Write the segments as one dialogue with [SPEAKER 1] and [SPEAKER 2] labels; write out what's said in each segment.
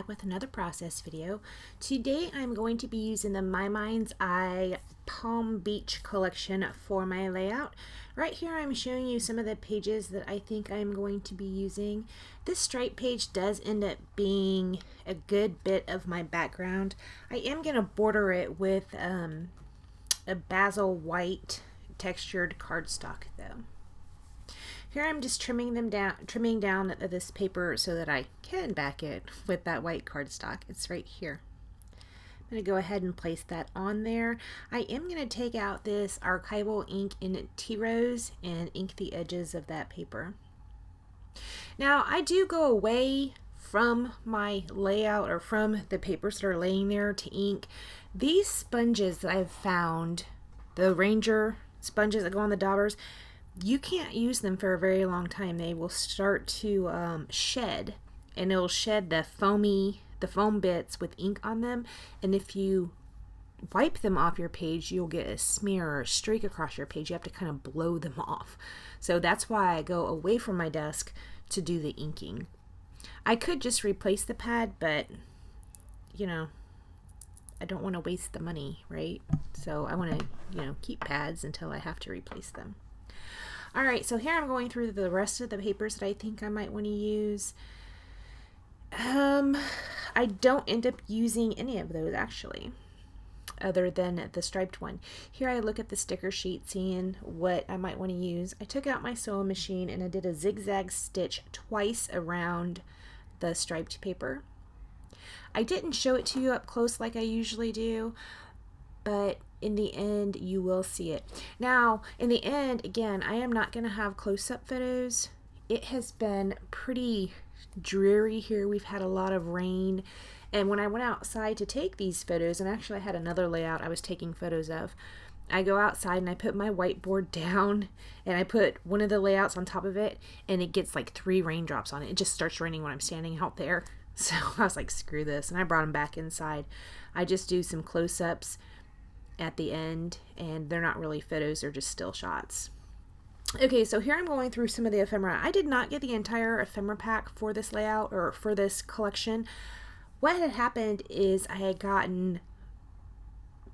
[SPEAKER 1] back with another process video. Today I'm going to be using the My Mind's Eye Palm Beach collection for my layout. Right here I'm showing you some of the pages that I think I'm going to be using. This stripe page does end up being a good bit of my background. I am going to border it with a basil white textured cardstock though. Here I'm just trimming down this paper so that I can back it with that white cardstock. It's right here. I'm going to go ahead and place that on there. I am going to take out this archival ink in Tea Rose and ink the edges of that paper. Now I do go away from my layout or from the papers that are laying there to ink. These sponges that I've found, the Ranger sponges that go on the daubers, you can't use them for a very long time. They will start to shed, and it'll shed the foam bits with ink on them, and if you wipe them off your page, you'll get a smear or a streak across your page. You have to kind of blow them off. So that's why I go away from my desk to do the inking. I could just replace the pad, but you know, I don't want to waste the money, right? So I want to, keep pads until I have to replace them. Alright, so here I'm going through the rest of the papers that I think I might want to use. I don't end up using any of those actually, other than the striped one. Here I look at the sticker sheet seeing what I might want to use. I took out my sewing machine and I did a zigzag stitch twice around the striped paper. I didn't show it to you up close like I usually do, but in the end you will see it. Now in the end, again, I am not going to have close-up photos. It has been pretty dreary here. We've had a lot of rain, and when I went outside to take these photos, and actually I had another layout I was taking photos of, I go outside and I put my whiteboard down and I put one of the layouts on top of it, and it gets like 3 raindrops on it. It just starts raining when I'm standing out there. So I was like, screw this, and I brought them back inside. I just do some close-ups at the end, and they're not really photos, they're just still shots. Okay, so here I'm going through some of the ephemera. I did not get the entire ephemera pack for this layout or for this collection. What had happened is I had gotten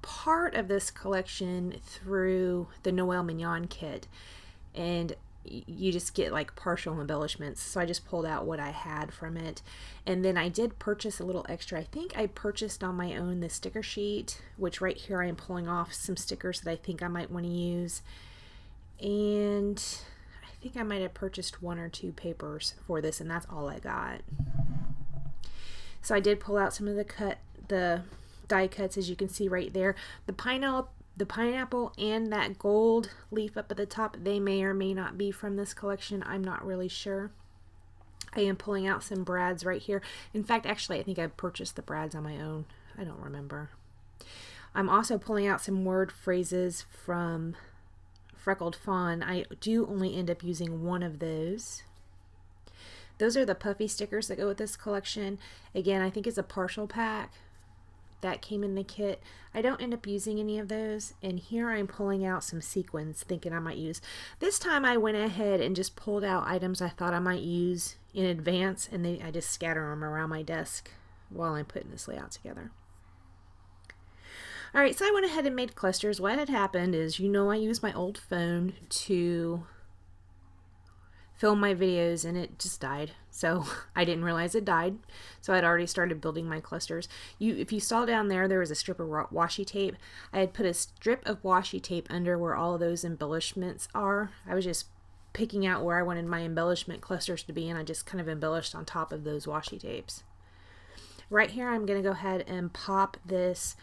[SPEAKER 1] part of this collection through the Noel Mignon kit, and you just get like partial embellishments, so I just pulled out what I had from it. And then I did purchase a little extra. I think I purchased on my own the sticker sheet, which right here I am pulling off some stickers that I think I might want to use, and I think I might have purchased 1 or 2 papers for this, and that's all I got. So I did pull out some of the die cuts, as you can see right there. The pineapple and that gold leaf up at the top, they may or may not be from this collection. I'm not really sure. I am pulling out some brads right here. In fact, actually, I think I purchased the brads on my own. I don't remember. I'm also pulling out some word phrases from Freckled Fawn. I do only end up using 1 of those. Those are the puffy stickers that go with this collection. Again, I think it's a partial pack that came in the kit. I don't end up using any of those, and here I'm pulling out some sequins thinking I might use. This time I went ahead and just pulled out items I thought I might use in advance, and I just scatter them around my desk while I'm putting this layout together. Alright, so I went ahead and made clusters. What had happened is, I use my old phone to film my videos, and it just died. So I didn't realize it died. So I'd already started building my clusters. If you saw down there, there was a strip of washi tape. I had put a strip of washi tape under where all of those embellishments are. I was just picking out where I wanted my embellishment clusters to be, and I just kind of embellished on top of those washi tapes. Right here, I'm going to go ahead and pop this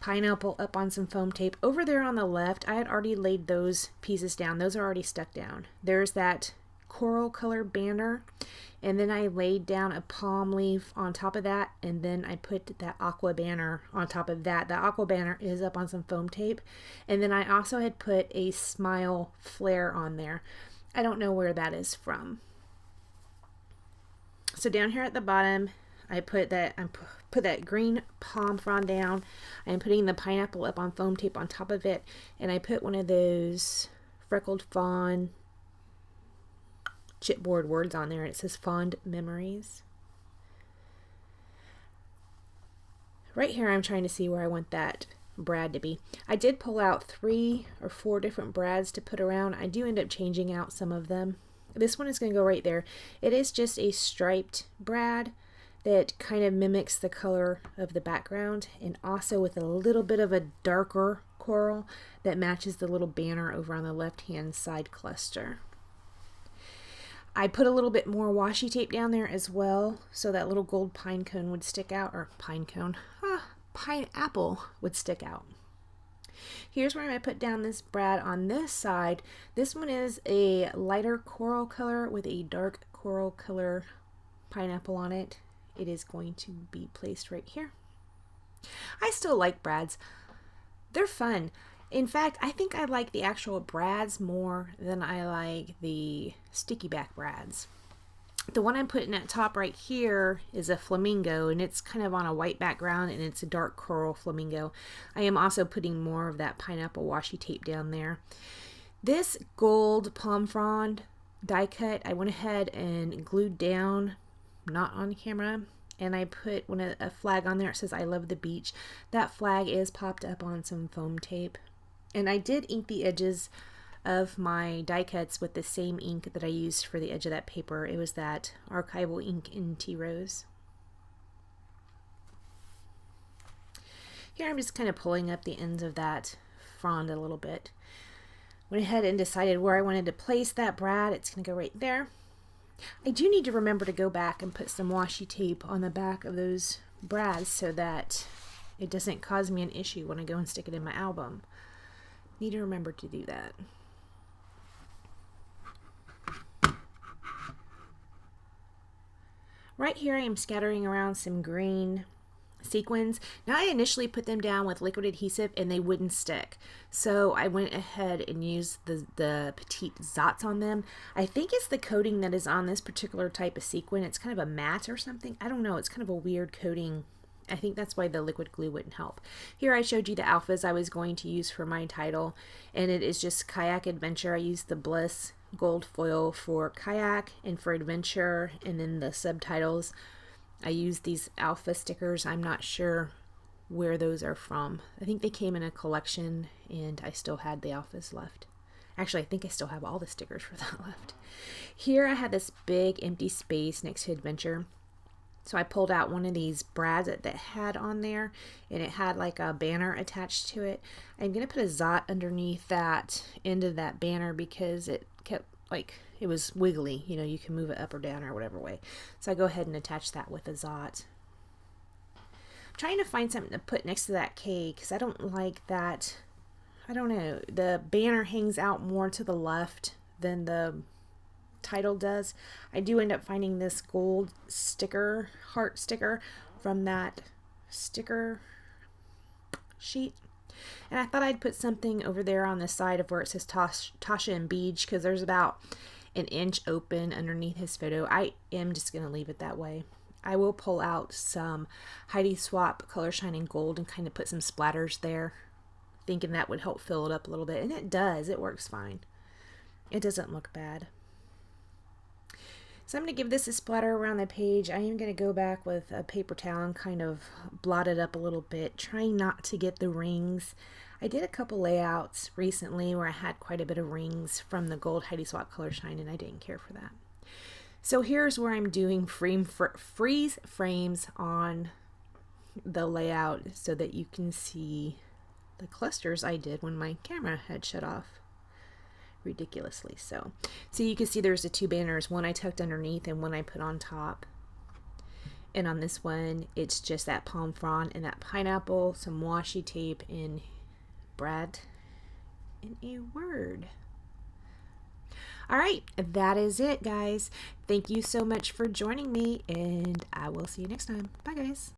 [SPEAKER 1] pineapple up on some foam tape. Over there on the left, I had already laid those pieces down. Those are already stuck down. There's that coral color banner, and then I laid down a palm leaf on top of that, and then I put that aqua banner on top of that. The aqua banner is up on some foam tape, and then I also had put a smile flare on there. I don't know where that is from. So down here at the bottom, I put that green palm frond down. I'm putting the pineapple up on foam tape on top of it, and I put one of those Freckled Fawn chipboard words on there. It says Fond Memories. Right here I'm trying to see where I want that brad to be. I did pull out 3 or 4 different brads to put around. I do end up changing out some of them. This one is going to go right there. It is just a striped brad that kind of mimics the color of the background, and also with a little bit of a darker coral that matches the little banner over on the left hand side cluster. I put a little bit more washi tape down there as well so that little gold pine cone would stick out, or pineapple would stick out. Here's where I'm going to put down this brad on this side. This one is a lighter coral color with a dark coral color pineapple on it. It is going to be placed right here. I still like brads. They're fun. In fact, I think I like the actual brads more than I like the sticky back brads. The one I'm putting at top right here is a flamingo, and it's kind of on a white background, and it's a dark coral flamingo. I am also putting more of that pineapple washi tape down there. This gold palm frond die cut, I went ahead and glued down, not on camera, and I put a flag on there. It says I love the beach. That flag is popped up on some foam tape. And I did ink the edges of my die cuts with the same ink that I used for the edge of that paper. It was that archival ink in Tea Rose. Here I'm just kind of pulling up the ends of that frond a little bit. Went ahead and decided where I wanted to place that brad. It's going to go right there. I do need to remember to go back and put some washi tape on the back of those brads so that it doesn't cause me an issue when I go and stick it in my album. Need to remember to do that. Right here I am scattering around some green sequins. Now I initially put them down with liquid adhesive and they wouldn't stick. So I went ahead and used the petite dots on them. I think it's the coating that is on this particular type of sequin. It's kind of a matte or something. I don't know. It's kind of a weird coating. I think that's why the liquid glue wouldn't help. Here I showed you the alphas I was going to use for my title, and it is just Kayak Adventure. I used the Bliss gold foil for Kayak and for Adventure, and then the subtitles I used these alpha stickers. I'm not sure where those are from. I think they came in a collection and I still had the alphas left. Actually, I think I still have all the stickers for that left. Here I had this big empty space next to Adventure. So I pulled out one of these brads that had on there, and it had like a banner attached to it. I'm going to put a Zot underneath that end of that banner because it kept it was wiggly. You know, you can move it up or down or whatever way. So I go ahead and attach that with a Zot. I'm trying to find something to put next to that K because I don't like that. I don't know. The banner hangs out more to the left than the title does. I do end up finding this gold sticker, heart sticker, from that sticker sheet, and I thought I'd put something over there on the side of where it says Tasha and Beach, because there's about an inch open underneath his photo. I am just going to leave it that way. I will pull out some Heidi Swap Color Shining Gold and kind of put some splatters there, thinking that would help fill it up a little bit, and it does. It works fine. It doesn't look bad. So I'm going to give this a splatter around the page. I am going to go back with a paper towel and kind of blot it up a little bit, trying not to get the rings. I did a couple layouts recently where I had quite a bit of rings from the gold Heidi Swap Color Shine, and I didn't care for that. So here's where I'm doing freeze frames on the layout so that you can see the clusters I did when my camera had shut off ridiculously. So you can see there's the 2 banners, one I tucked underneath and one I put on top. And on this one, it's just that palm frond and that pineapple, some washi tape, and Brad in a word. All right, that is it, guys. Thank you so much for joining me, and I will see you next time. Bye, guys.